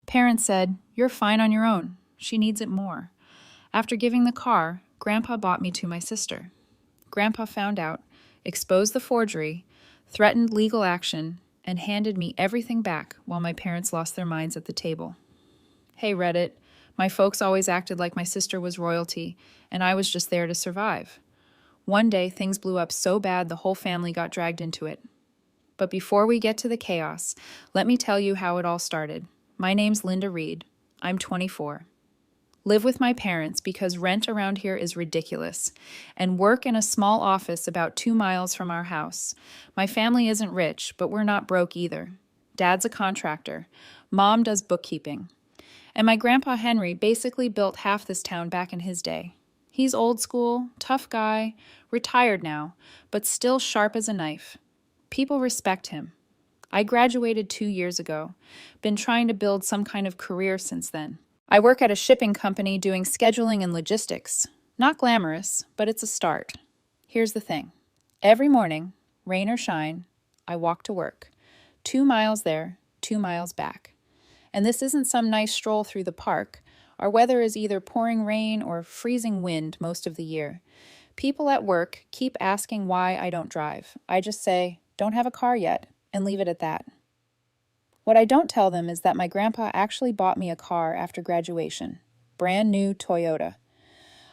Parents said, "You're fine on your own. She needs it more." After giving the car, Grandpa bought me to my sister. Grandpa found out, exposed the forgery, threatened legal action, and handed me everything back while my parents lost their minds at the table. Hey, Reddit, my folks always acted like my sister was royalty, and I was just there to survive. One day, things blew up so bad the whole family got dragged into it. But before we get to the chaos, let me tell you how it all started. My name's Linda Reed. I'm 24. Live with my parents because rent around here is ridiculous, and work in a small office about 2 miles from our house. My family isn't rich, but we're not broke either. Dad's a contractor. Mom does bookkeeping. And my grandpa Henry basically built half this town back in his day. He's old school, tough guy, retired now, but still sharp as a knife. People respect him. I graduated 2 years ago. Been trying to build some kind of career since then. I work at a shipping company doing scheduling and logistics. Not glamorous, but it's a start. Here's the thing. Every morning, rain or shine, I walk to work. 2 miles there, 2 miles back. And this isn't some nice stroll through the park. Our weather is either pouring rain or freezing wind most of the year. People at work keep asking why I don't drive. I just say, "Don't have a car yet," and leave it at that. What I don't tell them is that my grandpa actually bought me a car after graduation. Brand new Toyota.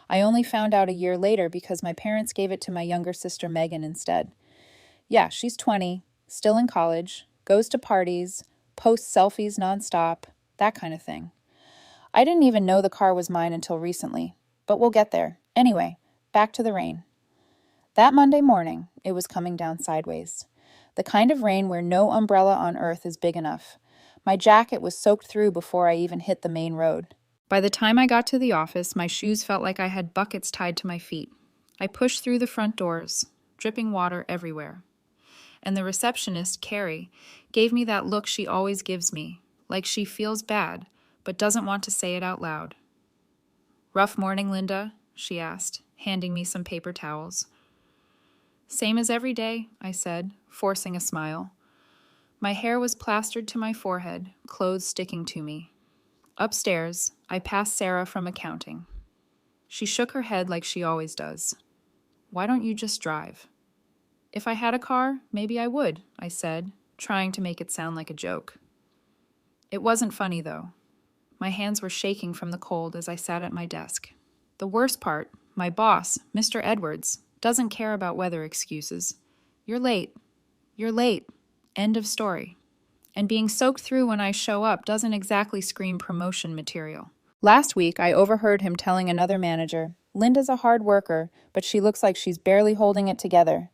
I only found out a year later because my parents gave it to my younger sister Megan instead. Yeah, she's 20, still in college, goes to parties, posts selfies nonstop, that kind of thing. I didn't even know the car was mine until recently, but we'll get there. Anyway, back to the rain. That Monday morning, it was coming down sideways. The kind of rain where no umbrella on earth is big enough. My jacket was soaked through before I even hit the main road. By the time I got to the office, my shoes felt like I had buckets tied to my feet. I pushed through the front doors, dripping water everywhere. And the receptionist, Carrie, gave me that look she always gives me, like she feels bad, but doesn't want to say it out loud. "Rough morning, Linda?" she asked, handing me some paper towels. "Same as every day," I said, forcing a smile. My hair was plastered to my forehead, clothes sticking to me. Upstairs, I passed Sarah from accounting. She shook her head like she always does. "Why don't you just drive?" "If I had a car, maybe I would," I said, trying to make it sound like a joke. It wasn't funny, though. My hands were shaking from the cold as I sat at my desk. The worst part, my boss, Mr. Edwards, doesn't care about weather excuses. You're late. You're late. End of story. And being soaked through when I show up doesn't exactly scream promotion material. Last week, I overheard him telling another manager, "Linda's a hard worker, but she looks like she's barely holding it together."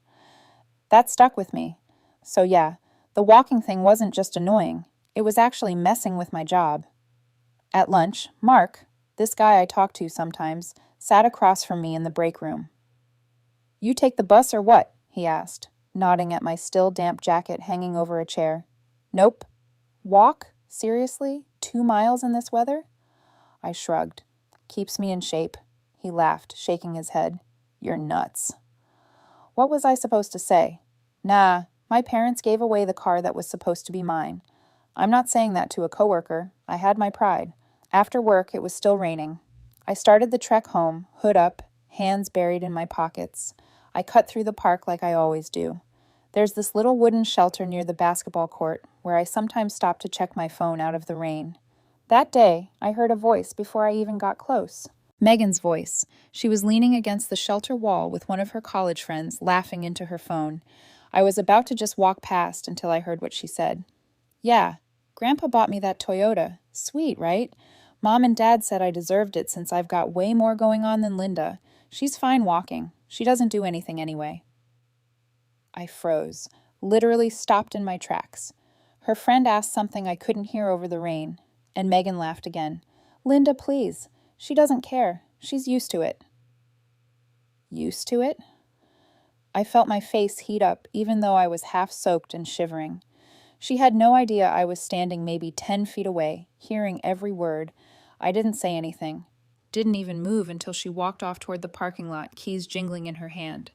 That stuck with me. So yeah, the walking thing wasn't just annoying. It was actually messing with my job. At lunch, Mark, this guy I talk to sometimes, sat across from me in the break room. "You take the bus or what?" he asked, nodding at my still damp jacket hanging over a chair. "Nope." "Walk? Seriously? 2 miles in this weather?" I shrugged. "Keeps me in shape." He laughed, shaking his head. "You're nuts." What was I supposed to say? Nah, my parents gave away the car that was supposed to be mine. I'm not saying that to a coworker. I had my pride. After work, it was still raining. I started the trek home, hood up, hands buried in my pockets. I cut through the park like I always do. There's this little wooden shelter near the basketball court where I sometimes stop to check my phone out of the rain. That day, I heard a voice before I even got close. Megan's voice. She was leaning against the shelter wall with one of her college friends, laughing into her phone. I was about to just walk past until I heard what she said. "Yeah, Grandpa bought me that Toyota. Sweet, right? Mom and Dad said I deserved it since I've got way more going on than Linda. She's fine walking. She doesn't do anything anyway." I froze, literally stopped in my tracks. Her friend asked something I couldn't hear over the rain, and Megan laughed again. "Linda, please. She doesn't care. She's used to it." Used to it? I felt my face heat up, even though I was half soaked and shivering. She had no idea I was standing maybe 10 feet away, hearing every word. I didn't say anything. Didn't even move until she walked off toward the parking lot, keys jingling in her hand.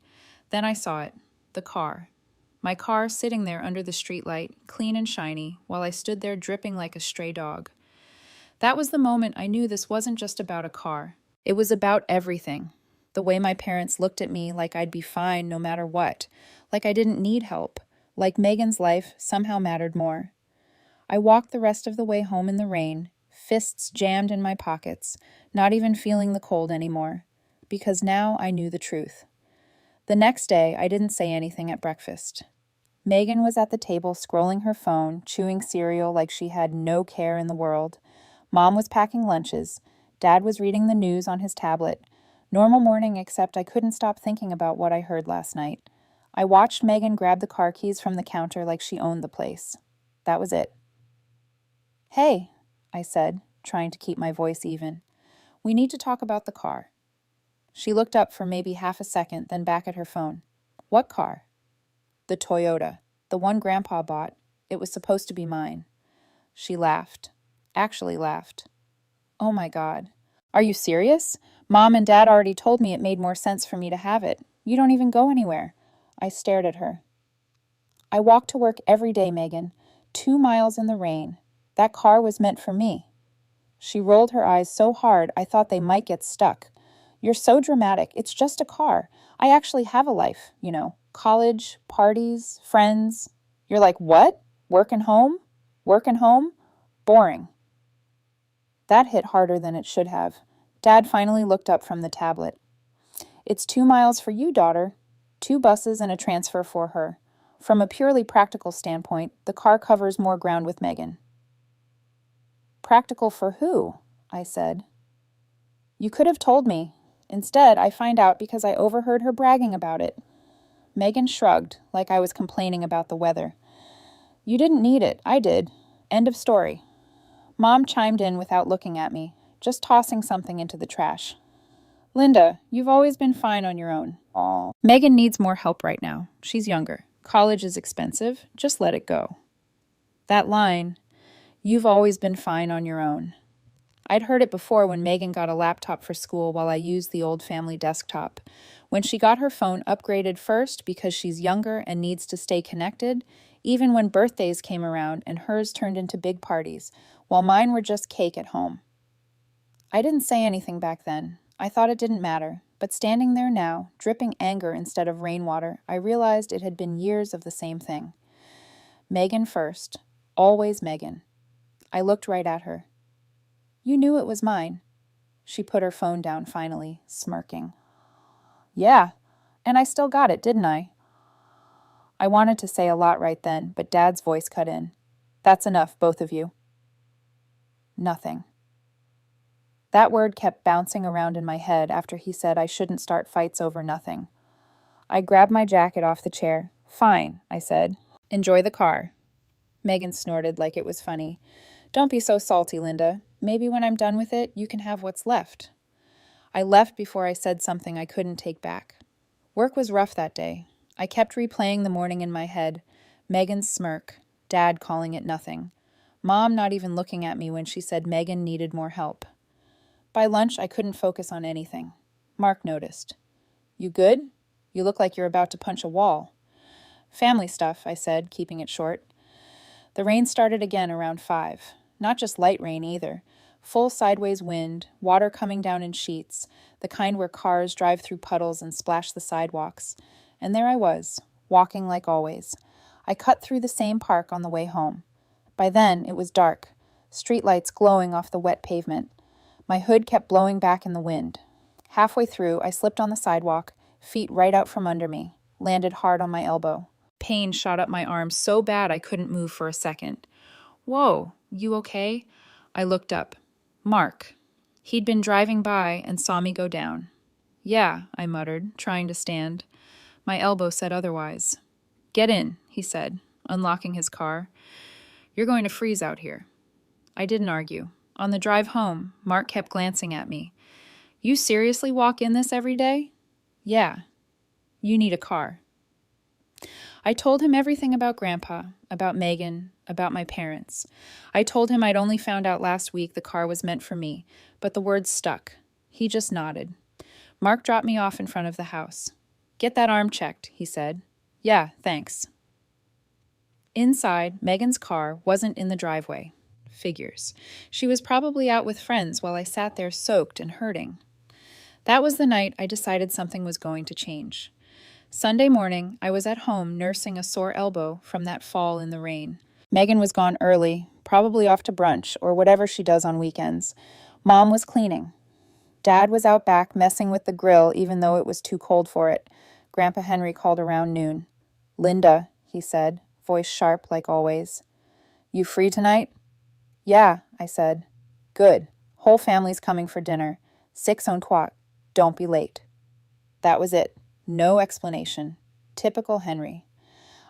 Then I saw it. The car. My car sitting there under the streetlight, clean and shiny, while I stood there dripping like a stray dog. That was the moment I knew this wasn't just about a car. It was about everything. The way my parents looked at me like I'd be fine no matter what, like I didn't need help, like Megan's life somehow mattered more. I walked the rest of the way home in the rain, fists jammed in my pockets, not even feeling the cold anymore, because now I knew the truth. The next day, I didn't say anything at breakfast. Megan was at the table scrolling her phone, chewing cereal like she had no care in the world. Mom was packing lunches. Dad was reading the news on his tablet. Normal morning, except I couldn't stop thinking about what I heard last night. I watched Megan grab the car keys from the counter like she owned the place. That was it. "Hey," I said, trying to keep my voice even. "We need to talk about the car." She looked up for maybe half a second, then back at her phone. "What car?" "The Toyota. The one Grandpa bought. It was supposed to be mine." She laughed. Actually laughed. "Oh my God. Are you serious? Mom and Dad already told me it made more sense for me to have it. You don't even go anywhere." I stared at her. "I walk to work every day, Megan. 2 miles in the rain. That car was meant for me." She rolled her eyes so hard I thought they might get stuck. "You're so dramatic. It's just a car. I actually have a life, college, parties, friends." "You're like, what? Work and home? Work and home? Boring." That hit harder than it should have. Dad finally looked up from the tablet. "It's 2 miles for you, daughter. 2 buses and a transfer for her. From a purely practical standpoint, the car covers more ground with Megan." "Practical for who?" I said. "You could have told me. Instead, I find out because I overheard her bragging about it." Megan shrugged, like I was complaining about the weather. "You didn't need it. I did. End of story." Mom chimed in without looking at me, just tossing something into the trash. "Linda, you've always been fine on your own." "Aw. Megan needs more help right now. She's younger. College is expensive. Just let it go." That line, "You've always been fine on your own." I'd heard it before when Megan got a laptop for school while I used the old family desktop. When she got her phone upgraded first because she's younger and needs to stay connected, even when birthdays came around and hers turned into big parties, while mine were just cake at home. I didn't say anything back then. I thought it didn't matter, but standing there now, dripping anger instead of rainwater, I realized it had been years of the same thing. Megan first. Always Megan. I looked right at her. "You knew it was mine." She put her phone down finally, smirking. "Yeah, and I still got it, didn't I?" I wanted to say a lot right then, but Dad's voice cut in. "That's enough, both of you." Nothing. That word kept bouncing around in my head after he said I shouldn't start fights over nothing. I grabbed my jacket off the chair. "Fine," I said. "Enjoy the car." Megan snorted like it was funny. "Don't be so salty, Linda. Maybe when I'm done with it, you can have what's left." I left before I said something I couldn't take back. Work was rough that day. I kept replaying the morning in my head. Megan's smirk. Dad calling it nothing. Mom not even looking at me when she said Megan needed more help. By lunch, I couldn't focus on anything. Mark noticed. "You good? You look like you're about to punch a wall." "Family stuff," I said, keeping it short. The rain started again around 5. Not just light rain either. Full sideways wind, water coming down in sheets, the kind where cars drive through puddles and splash the sidewalks. And there I was, walking like always. I cut through the same park on the way home. By then, it was dark, streetlights glowing off the wet pavement. My hood kept blowing back in the wind. Halfway through, I slipped on the sidewalk, feet right out from under me, landed hard on my elbow. Pain shot up my arm so bad I couldn't move for a second. "Whoa, you okay?" I looked up. Mark. He'd been driving by and saw me go down. "Yeah," I muttered, trying to stand. My elbow said otherwise. "Get in," he said, unlocking his car. "You're going to freeze out here." I didn't argue. On the drive home, Mark kept glancing at me. "You seriously walk in this every day?" "Yeah." "You need a car." I told him everything about Grandpa, about Megan, about my parents. I told him I'd only found out last week the car was meant for me, but the words stuck. He just nodded. Mark dropped me off in front of the house. "Get that arm checked," he said. "Yeah, thanks." Inside, Megan's car wasn't in the driveway. Figures. She was probably out with friends while I sat there soaked and hurting. That was the night I decided something was going to change. Sunday morning, I was at home nursing a sore elbow from that fall in the rain. Megan was gone early, probably off to brunch or whatever she does on weekends. Mom was cleaning. Dad was out back messing with the grill even though it was too cold for it. Grandpa Henry called around noon. "Linda," he said, voice sharp like always. "You free tonight?" "Yeah," I said. "Good. Whole family's coming for dinner. 6:00. Don't be late." That was it. No explanation. Typical Henry.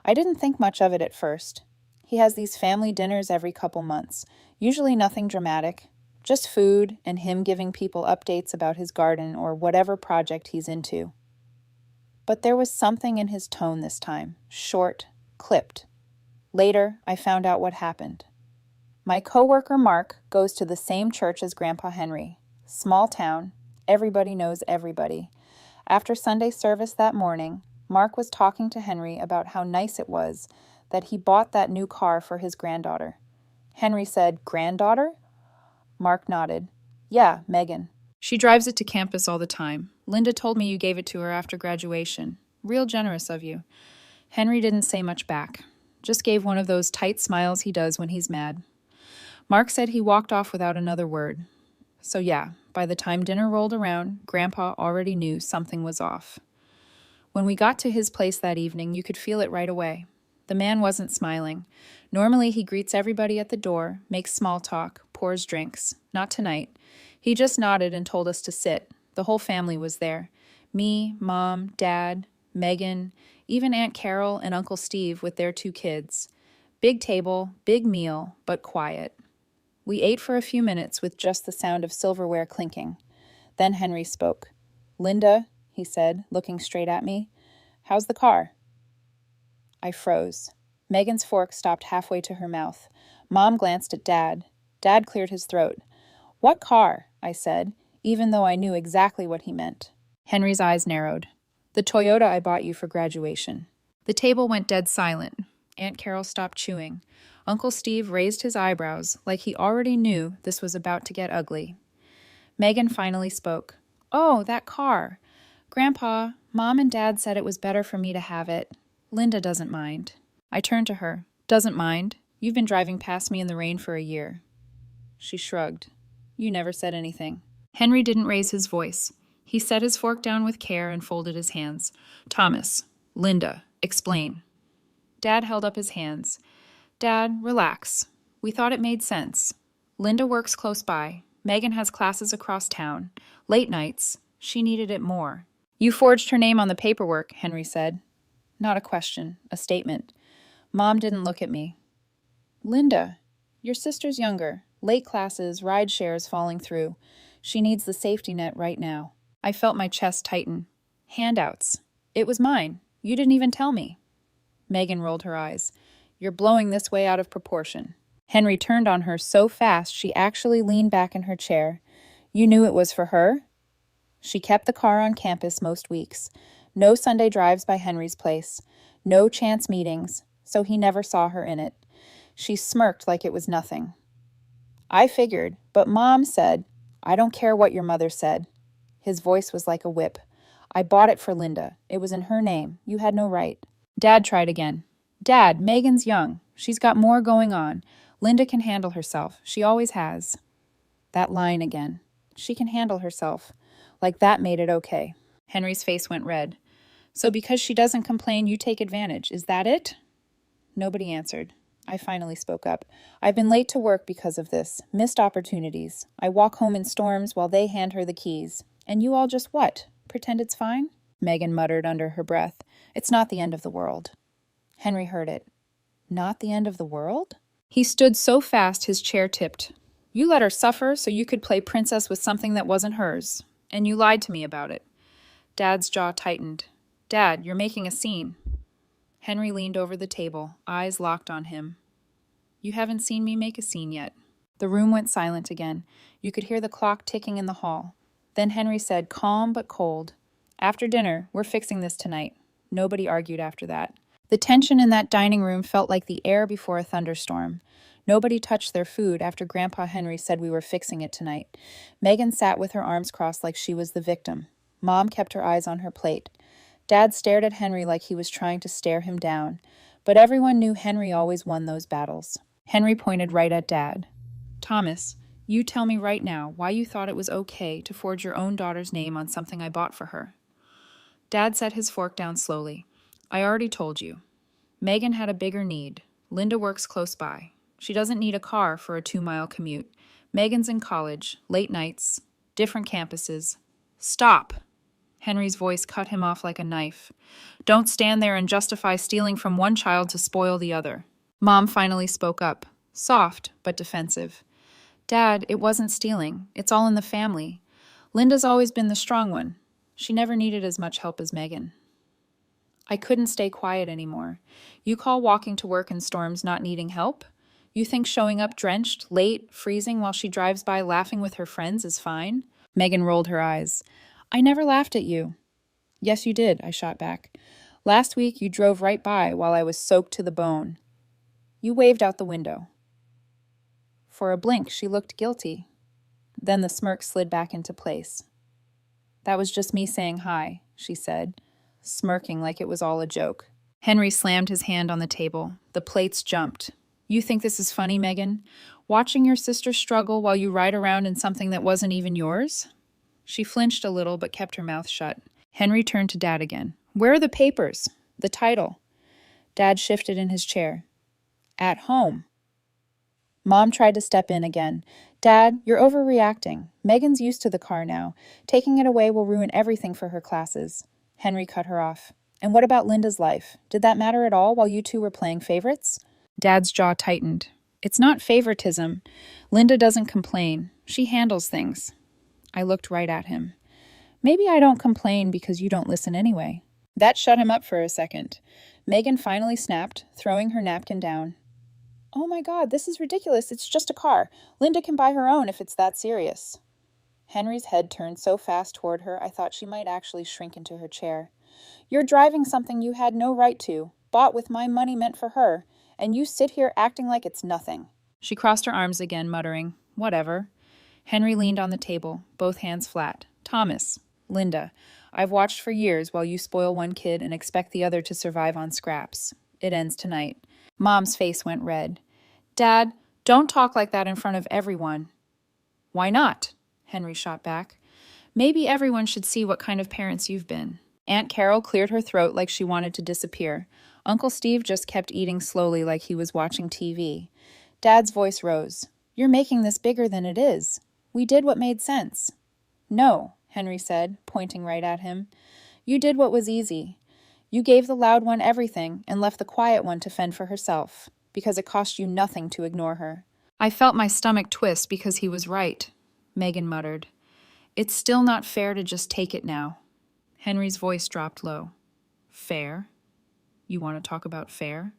I didn't think much of it at first. He has these family dinners every couple months, usually nothing dramatic, just food and him giving people updates about his garden or whatever project he's into. But there was something in his tone this time, short, clipped. Later, I found out what happened. My coworker Mark goes to the same church as Grandpa Henry. Small town, everybody knows everybody. After Sunday service that morning, Mark was talking to Henry about how nice it was that he bought that new car for his granddaughter. Henry said, "Granddaughter?" Mark nodded. "Yeah, Megan. She drives it to campus all the time. Linda told me you gave it to her after graduation. Real generous of you." Henry didn't say much back, just gave one of those tight smiles he does when he's mad. Mark said he walked off without another word. So yeah, by the time dinner rolled around, Grandpa already knew something was off. When we got to his place that evening, you could feel it right away. The man wasn't smiling. Normally he greets everybody at the door, makes small talk, pours drinks. Not tonight. He just nodded and told us to sit. The whole family was there. Me, Mom, Dad, Megan, even Aunt Carol and Uncle Steve with their 2 kids. Big table, big meal, but quiet. We ate for a few minutes with just the sound of silverware clinking. Then Henry spoke. "Linda," he said, looking straight at me, "how's the car?" I froze. Megan's fork stopped halfway to her mouth. Mom glanced at Dad. Dad cleared his throat. "What car?" I said, even though I knew exactly what he meant. Henry's eyes narrowed. "The Toyota I bought you for graduation." The table went dead silent. Aunt Carol stopped chewing. Uncle Steve raised his eyebrows like he already knew this was about to get ugly. Megan finally spoke. "Oh, that car. Grandpa, Mom and Dad said it was better for me to have it. Linda doesn't mind." I turned to her. "Doesn't mind? You've been driving past me in the rain for a year." She shrugged. "You never said anything." Henry didn't raise his voice. He set his fork down with care and folded his hands. "Thomas, Linda, explain." Dad held up his hands. "Dad, relax. We thought it made sense. Linda works close by. Megan has classes across town. Late nights. She needed it more." "You forged her name on the paperwork," Henry said. Not a question, a statement. Mom didn't look at me. "Linda, your sister's younger. Late classes, ride shares falling through. She needs the safety net right now." I felt my chest tighten. "Handouts. It was mine. You didn't even tell me." Megan rolled her eyes. "You're blowing this way out of proportion." Henry turned on her so fast she actually leaned back in her chair. "You knew it was for her?" She kept the car on campus most weeks. No Sunday drives by Henry's place. No chance meetings, so he never saw her in it. She smirked like it was nothing. "I figured, but Mom said, 'I don't care what your mother said.'" His voice was like a whip. "I bought it for Linda. It was in her name. You had no right." Dad tried again. "Dad, Megan's young. She's got more going on. Linda can handle herself. She always has." That line again. She can handle herself. Like that made it okay. Henry's face went red. "So because she doesn't complain, you take advantage. Is that it?" Nobody answered. I finally spoke up. "I've been late to work because of this. Missed opportunities. I walk home in storms while they hand her the keys. And you all just what? Pretend it's fine?" Megan muttered under her breath. "It's not the end of the world." Henry heard it. Not the end of the world? He stood so fast his chair tipped. "You let her suffer so you could play princess with something that wasn't hers. And you lied to me about it." Dad's jaw tightened. "Dad, you're making a scene." Henry leaned over the table, eyes locked on him. "You haven't seen me make a scene yet." The room went silent again. You could hear the clock ticking in the hall. Then Henry said, calm but cold, "After dinner, we're fixing this tonight." Nobody argued after that. The tension in that dining room felt like the air before a thunderstorm. Nobody touched their food after Grandpa Henry said we were fixing it tonight. Megan sat with her arms crossed like she was the victim. Mom kept her eyes on her plate. Dad stared at Henry like he was trying to stare him down, but everyone knew Henry always won those battles. Henry pointed right at Dad. Thomas, you tell me right now why you thought it was okay to forge your own daughter's name on something I bought for her. Dad set his fork down slowly. I already told you. Megan had a bigger need. Linda works close by. She doesn't need a car for a 2-mile commute. Megan's in college, late nights, different campuses. Stop! Henry's voice cut him off like a knife. Don't stand there and justify stealing from one child to spoil the other. Mom finally spoke up, soft but defensive. Dad, it wasn't stealing. It's all in the family. Linda's always been the strong one. She never needed as much help as Megan. I couldn't stay quiet anymore. You call walking to work in storms not needing help? You think showing up drenched, late, freezing while she drives by laughing with her friends is fine? Megan rolled her eyes. I never laughed at you. Yes, you did, I shot back. Last week you drove right by while I was soaked to the bone. You waved out the window. For a blink, she looked guilty. Then the smirk slid back into place. That was just me saying hi, she said, smirking like it was all a joke. Henry slammed his hand on the table. The plates jumped. You think this is funny, Megan? Watching your sister struggle while you ride around in something that wasn't even yours? She flinched a little but kept her mouth shut. Henry turned to Dad again. Where are the papers? The title? Dad shifted in his chair. At home. Mom tried to step in again. Dad, you're overreacting. Megan's used to the car now. Taking it away will ruin everything for her classes. Henry cut her off. And what about Linda's life? Did that matter at all while you two were playing favorites? Dad's jaw tightened. It's not favoritism. Linda doesn't complain. She handles things. I looked right at him. Maybe I don't complain because you don't listen anyway. That shut him up for a second. Megan finally snapped, throwing her napkin down. Oh my God, this is ridiculous. It's just a car. Linda can buy her own if it's that serious. Henry's head turned so fast toward her, I thought she might actually shrink into her chair. You're driving something you had no right to, bought with my money meant for her, and you sit here acting like it's nothing. She crossed her arms again, muttering, Whatever. Henry leaned on the table, both hands flat. Thomas, Linda, I've watched for years while you spoil one kid and expect the other to survive on scraps. It ends tonight. Mom's face went red. Dad, don't talk like that in front of everyone. Why not? Henry shot back. Maybe everyone should see what kind of parents you've been. Aunt Carol cleared her throat like she wanted to disappear. Uncle Steve just kept eating slowly like he was watching TV. Dad's voice rose. You're making this bigger than it is. We did what made sense. No, Henry said, pointing right at him. You did what was easy. You gave the loud one everything and left the quiet one to fend for herself, because it cost you nothing to ignore her. I felt my stomach twist because he was right, Megan muttered. It's still not fair to just take it now. Henry's voice dropped low. Fair? You want to talk about fair?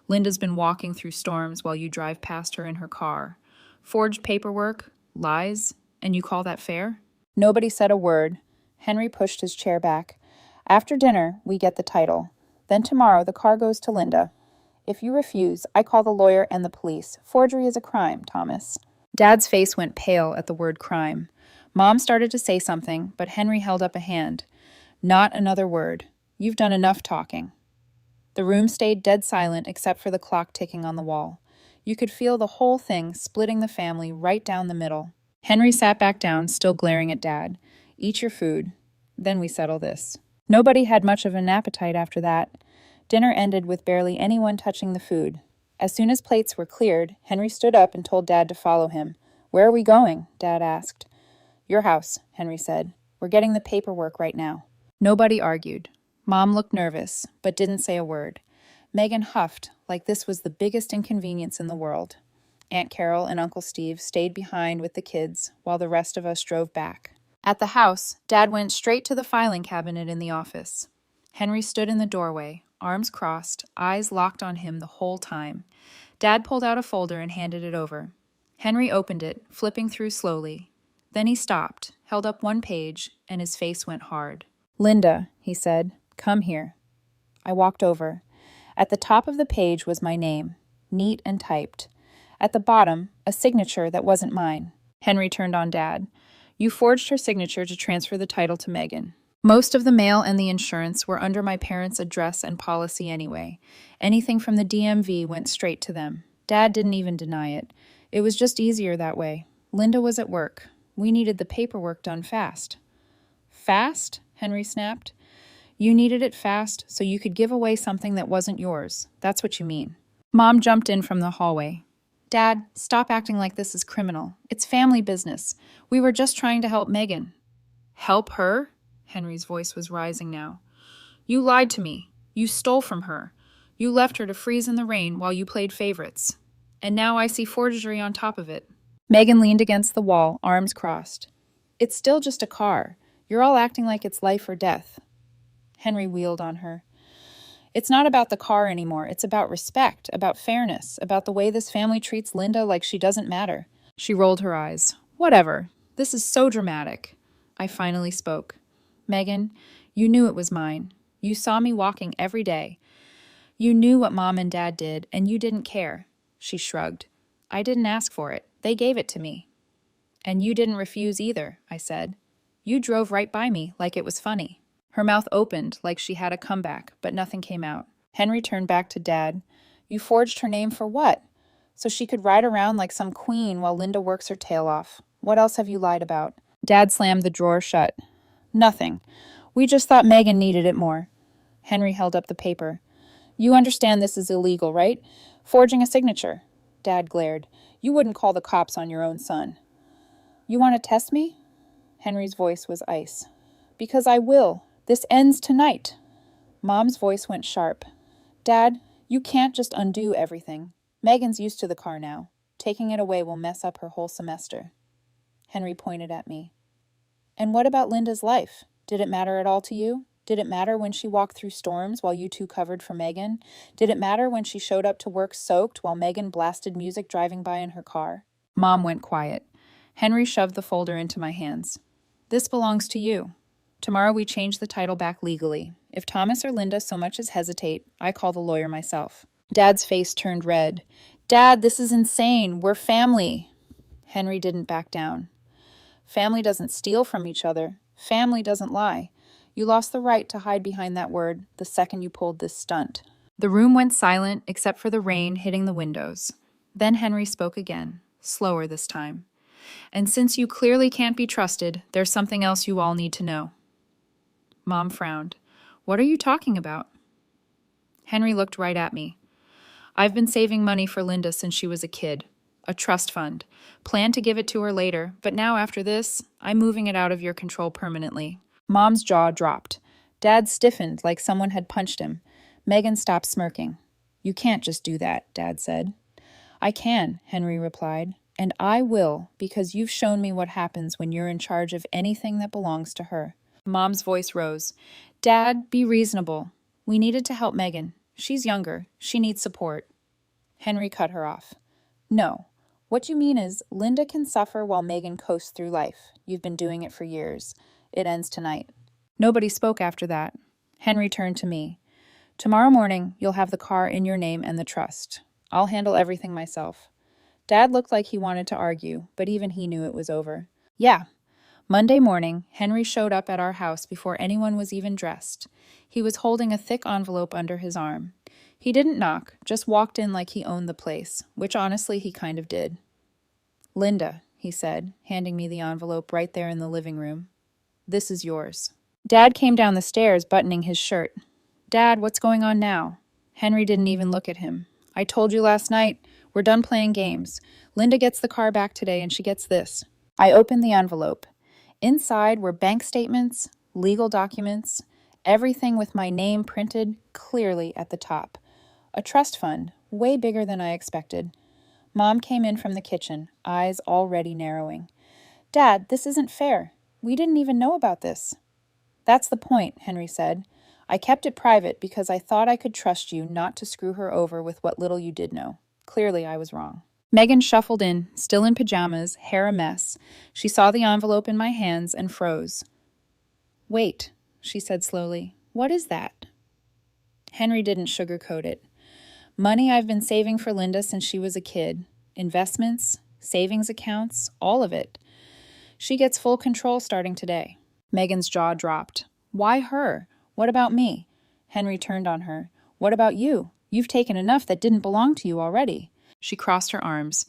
Linda's been walking through storms while you drive past her in her car. Forged paperwork, lies, and you call that fair? Nobody said a word. Henry pushed his chair back. After dinner, we get the title. Then tomorrow the car goes to Linda. If you refuse, I call the lawyer and the police. Forgery is a crime, Thomas. Dad's face went pale at the word crime. Mom started to say something, but Henry held up a hand. Not another word. You've done enough talking. The room stayed dead silent except for the clock ticking on the wall. You could feel the whole thing splitting the family right down the middle. Henry sat back down, still glaring at Dad. Eat your food. Then we settle this. Nobody had much of an appetite after that. Dinner ended with barely anyone touching the food. As soon as plates were cleared, Henry stood up and told Dad to follow him. Where are we going? Dad asked. Your house, Henry said. We're getting the paperwork right now. Nobody argued. Mom looked nervous, but didn't say a word. Megan huffed like this was the biggest inconvenience in the world. Aunt Carol and Uncle Steve stayed behind with the kids while the rest of us drove back. At the house, Dad went straight to the filing cabinet in the office. Henry stood in the doorway, arms crossed, eyes locked on him the whole time. Dad pulled out a folder and handed it over. Henry opened it, flipping through slowly. Then he stopped, held up one page, and his face went hard. Linda, he said, come here. I walked over. At the top of the page was my name, neat and typed. At the bottom, a signature that wasn't mine. Henry turned on Dad. You forged her signature to transfer the title to Megan. Most of the mail and the insurance were under my parents' address and policy anyway. Anything from the DMV went straight to them. Dad didn't even deny it. It was just easier that way. Linda was at work. We needed the paperwork done fast. Fast? Henry snapped. You needed it fast so you could give away something that wasn't yours. That's what you mean. Mom jumped in from the hallway. Dad, stop acting like this is criminal. It's family business. We were just trying to help Megan. Help her? Henry's voice was rising now. You lied to me. You stole from her. You left her to freeze in the rain while you played favorites. And now I see forgery on top of it. Megan leaned against the wall, arms crossed. It's still just a car. You're all acting like it's life or death. Henry wheeled on her. It's not about the car anymore. It's about respect, about fairness, about the way this family treats Linda like she doesn't matter. She rolled her eyes. Whatever. This is so dramatic. I finally spoke. Megan, you knew it was mine. You saw me walking every day. You knew what Mom and Dad did, and you didn't care. She shrugged. I didn't ask for it. They gave it to me. And you didn't refuse either, I said. You drove right by me like it was funny. Her mouth opened like she had a comeback, but nothing came out. Henry turned back to Dad. You forged her name for what? So she could ride around like some queen while Linda works her tail off. What else have you lied about? Dad slammed the drawer shut. Nothing. We just thought Megan needed it more. Henry held up the paper. You understand this is illegal, right? Forging a signature. Dad glared. You wouldn't call the cops on your own son. You want to test me? Henry's voice was ice. Because I will. This ends tonight. Mom's voice went sharp. Dad, you can't just undo everything. Megan's used to the car now. Taking it away will mess up her whole semester. Henry pointed at me. And what about Linda's life? Did it matter at all to you? Did it matter when she walked through storms while you two covered for Megan? Did it matter when she showed up to work soaked while Megan blasted music driving by in her car? Mom went quiet. Henry shoved the folder into my hands. This belongs to you. Tomorrow we change the title back legally. If Thomas or Linda so much as hesitate, I call the lawyer myself. Dad's face turned red. Dad, this is insane. We're family. Henry didn't back down. Family doesn't steal from each other. Family doesn't lie. You lost the right to hide behind that word the second you pulled this stunt. The room went silent except for the rain hitting the windows. Then Henry spoke again, slower this time. And since you clearly can't be trusted, there's something else you all need to know. Mom frowned. What are you talking about? Henry looked right at me. I've been saving money for Linda since she was a kid. A trust fund. Planned to give it to her later, but now after this, I'm moving it out of your control permanently. Mom's jaw dropped. Dad stiffened like someone had punched him. Megan stopped smirking. You can't just do that, Dad said. I can, Henry replied. And I will, because you've shown me what happens when you're in charge of anything that belongs to her. Mom's voice rose. Dad, be reasonable. We needed to help Megan. She's younger. She needs support. Henry cut her off. No. What you mean is Linda can suffer while Megan coasts through life. You've been doing it for years. It ends tonight. Nobody spoke after that. Henry turned to me. Tomorrow morning, you'll have the car in your name and the trust. I'll handle everything myself. Dad looked like he wanted to argue, but even he knew it was over. Yeah. Monday morning, Henry showed up at our house before anyone was even dressed. He was holding a thick envelope under his arm. He didn't knock, just walked in like he owned the place, which honestly he kind of did. Linda, he said, handing me the envelope right there in the living room. This is yours. Dad came down the stairs, buttoning his shirt. Dad, what's going on now? Henry didn't even look at him. I told you last night, we're done playing games. Linda gets the car back today and she gets this. I opened the envelope. Inside were bank statements, legal documents, everything with my name printed clearly at the top. A trust fund, way bigger than I expected. Mom came in from the kitchen, eyes already narrowing. Dad, this isn't fair. We didn't even know about this. That's the point, Henry said. I kept it private because I thought I could trust you not to screw her over with what little you did know. Clearly, I was wrong. Megan shuffled in, still in pajamas, hair a mess. She saw the envelope in my hands and froze. Wait, she said slowly. What is that? Henry didn't sugarcoat it. Money I've been saving for Linda since she was a kid. investments, savings accounts, all of it. She gets full control starting today. Megan's jaw dropped. Why her? What about me? Henry turned on her. What about you? You've taken enough that didn't belong to you already. She crossed her arms.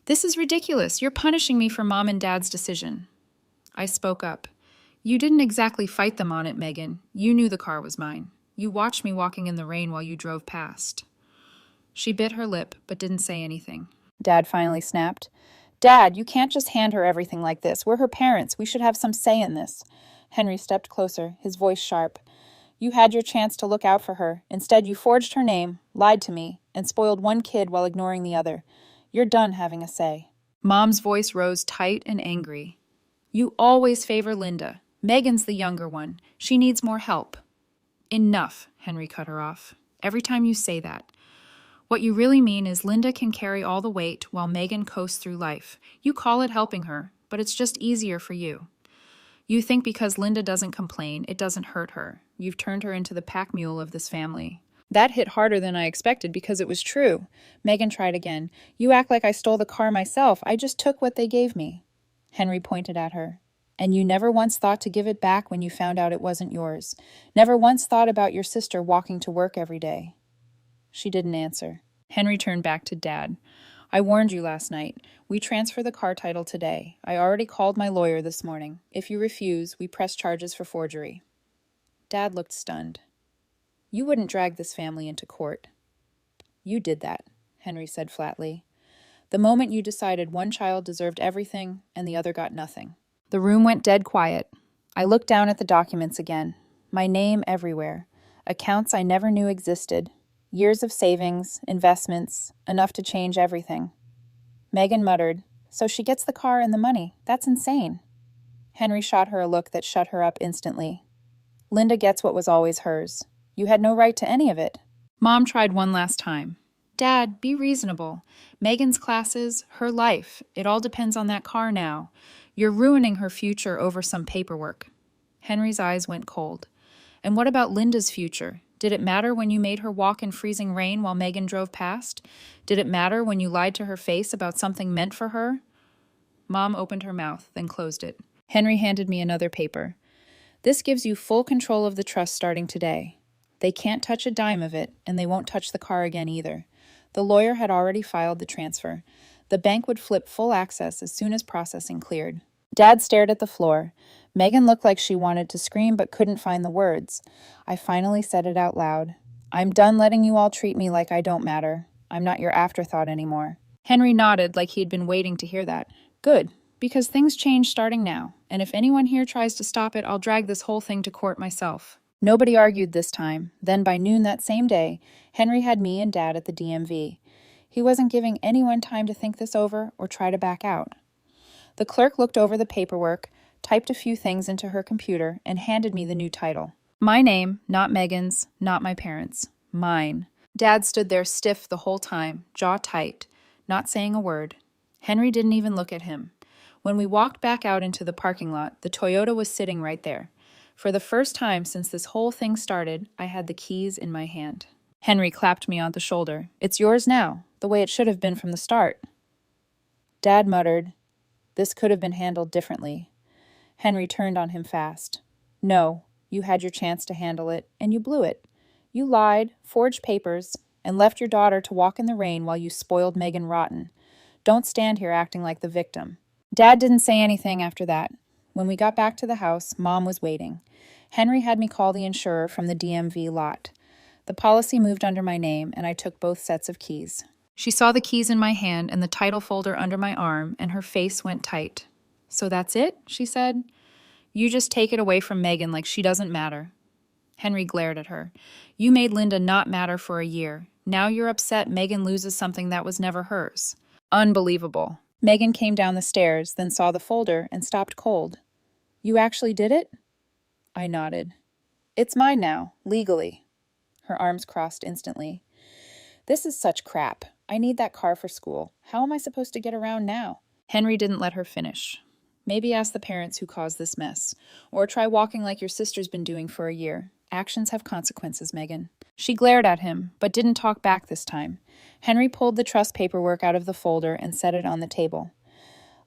This is ridiculous. You're punishing me for Mom and Dad's decision. I spoke up. You didn't exactly fight them on it, Megan. You knew the car was mine. You watched me walking in the rain while you drove past. She bit her lip, but didn't say anything. Dad finally snapped. Dad, you can't just hand her everything like this. We're her parents. We should have some say in this. Henry stepped closer, his voice sharp. You had your chance to look out for her. Instead, you forged her name, lied to me, and spoiled one kid while ignoring the other. You're done having a say. Mom's voice rose tight and angry. You always favor Linda. Megan's the younger one. She needs more help. Enough, Henry cut her off. Every time you say that. What you really mean is Linda can carry all the weight while Megan coasts through life. You call it helping her, but it's just easier for you. You think because Linda doesn't complain, it doesn't hurt her. You've turned her into the pack mule of this family. That hit harder than I expected because it was true. Megan tried again. You act like I stole the car myself. I just took what they gave me. Henry pointed at her. And you never once thought to give it back when you found out it wasn't yours. Never once thought about your sister walking to work every day. She didn't answer. Henry turned back to Dad. I warned you last night. We transfer the car title today. I already called my lawyer this morning. If you refuse, we press charges for forgery. Dad looked stunned. You wouldn't drag this family into court. You did that, Henry said flatly. The moment you decided one child deserved everything and the other got nothing. The room went dead quiet. I looked down at the documents again. My name everywhere. Accounts I never knew existed. Years of savings, investments, enough to change everything. Megan muttered, So she gets the car and the money. That's insane. Henry shot her a look that shut her up instantly. Linda gets what was always hers. You had no right to any of it. Mom tried one last time. Dad, be reasonable. Megan's classes, her life. It all depends on that car now. You're ruining her future over some paperwork. Henry's eyes went cold. And what about Linda's future? Did it matter when you made her walk in freezing rain while Megan drove past? Did it matter when you lied to her face about something meant for her? Mom opened her mouth, then closed it. Henry handed me another paper. This gives you full control of the trust starting today. They can't touch a dime of it, and they won't touch the car again either. The lawyer had already filed the transfer. The bank would flip full access as soon as processing cleared. Dad stared at the floor. Megan looked like she wanted to scream but couldn't find the words. I finally said it out loud. I'm done letting you all treat me like I don't matter. I'm not your afterthought anymore. Henry nodded like he'd been waiting to hear that. Good, because things change starting now, and if anyone here tries to stop it, I'll drag this whole thing to court myself. Nobody argued this time. Then by noon that same day, Henry had me and Dad at the DMV. He wasn't giving anyone time to think this over or try to back out. The clerk looked over the paperwork, typed a few things into her computer, and handed me the new title. My name, not Megan's, not my parents'. Mine. Dad stood there stiff the whole time, jaw tight, not saying a word. Henry didn't even look at him. When we walked back out into the parking lot, the Toyota was sitting right there. For the first time since this whole thing started, I had the keys in my hand. Henry clapped me on the shoulder. It's yours now, the way it should have been from the start. Dad muttered, This could have been handled differently. Henry turned on him fast. No, you had your chance to handle it, and you blew it. You lied, forged papers, and left your daughter to walk in the rain while you spoiled Megan rotten. Don't stand here acting like the victim. Dad didn't say anything after that. When we got back to the house, Mom was waiting. Henry had me call the insurer from the DMV lot. The policy moved under my name, and I took both sets of keys. She saw the keys in my hand and the title folder under my arm, and her face went tight. So that's it? She said. You just take it away from Megan like she doesn't matter. Henry glared at her. You made Linda not matter for a year. Now you're upset Megan loses something that was never hers. Unbelievable. Megan came down the stairs, then saw the folder and stopped cold. You actually did it? I nodded. It's mine now, legally. Her arms crossed instantly. This is such crap. I need that car for school. How am I supposed to get around now? Henry didn't let her finish. Maybe ask the parents who caused this mess. Or try walking like your sister's been doing for a year. Actions have consequences, Megan. She glared at him, but didn't talk back this time. Henry pulled the trust paperwork out of the folder and set it on the table.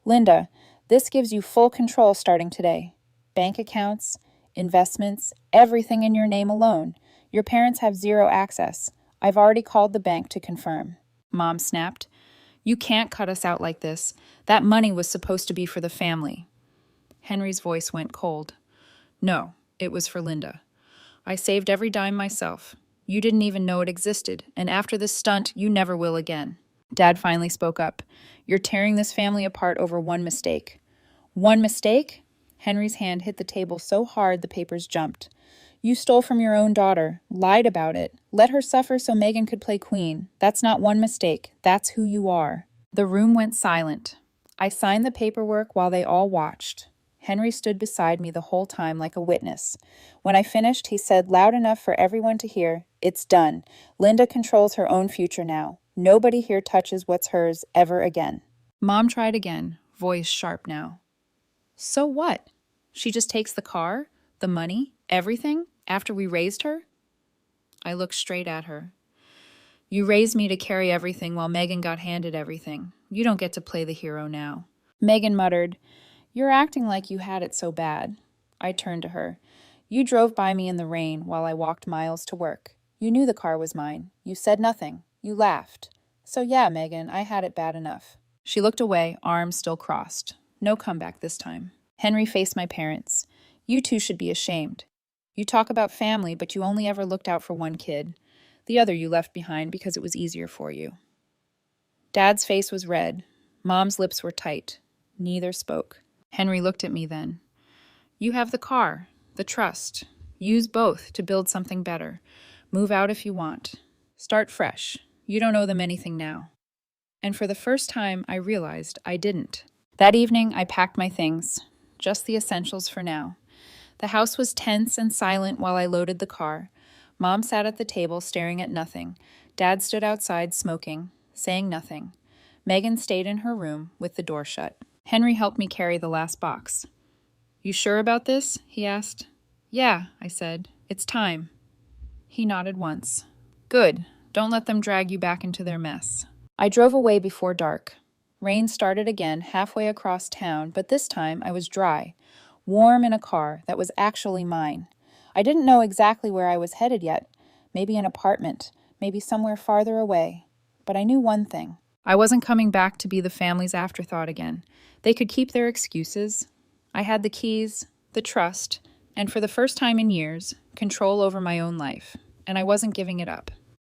Linda, this gives you full control starting today. Bank accounts, investments, everything in your name alone. Your parents have zero access. I've already called the bank to confirm. Mom snapped. You can't cut us out like this. That money was supposed to be for the family. Henry's voice went cold. No, it was for Linda. I saved every dime myself. You didn't even know it existed, and after this stunt, you never will again. Dad finally spoke up. You're tearing this family apart over one mistake. One mistake? Henry's hand hit the table so hard the papers jumped. You stole from your own daughter, lied about it, let her suffer so Megan could play queen. That's not one mistake. That's who you are. The room went silent. I signed the paperwork while they all watched. Henry stood beside me the whole time like a witness. When I finished, he said loud enough for everyone to hear, "It's done. Linda controls her own future now. Nobody here touches what's hers ever again." Mom tried again, voice sharp now. So what? She just takes the car, the money, everything, after we raised her? I looked straight at her. You raised me to carry everything while Megan got handed everything. You don't get to play the hero now. Megan muttered, You're acting like you had it so bad. I turned to her. You drove by me in the rain while I walked miles to work. You knew the car was mine. You said nothing. You laughed. So yeah, Megan, I had it bad enough. She looked away, arms still crossed. No comeback this time. Henry faced my parents. You two should be ashamed. You talk about family, but you only ever looked out for one kid. The other you left behind because it was easier for you. Dad's face was red. Mom's lips were tight. Neither spoke. Henry looked at me then. You have the car, the trust. Use both to build something better. Move out if you want. Start fresh. You don't owe them anything now. And for the first time, I realized I didn't. That evening, I packed my things. Just the essentials for now. The house was tense and silent while I loaded the car. Mom sat at the table staring at nothing. Dad stood outside smoking, saying nothing. Megan stayed in her room with the door shut. Henry helped me carry the last box. You sure about this? He asked. Yeah, I said. It's time. He nodded once. Good. Don't let them drag you back into their mess. I drove away before dark. Rain started again halfway across town, but this time I was dry, warm in a car that was actually mine. I didn't know exactly where I was headed yet. Maybe an apartment, maybe somewhere farther away. But I knew one thing. I wasn't coming back to be the family's afterthought again. They could keep their excuses. I had the keys, the trust, and for the first time in years, control over my own life. And I wasn't giving it up.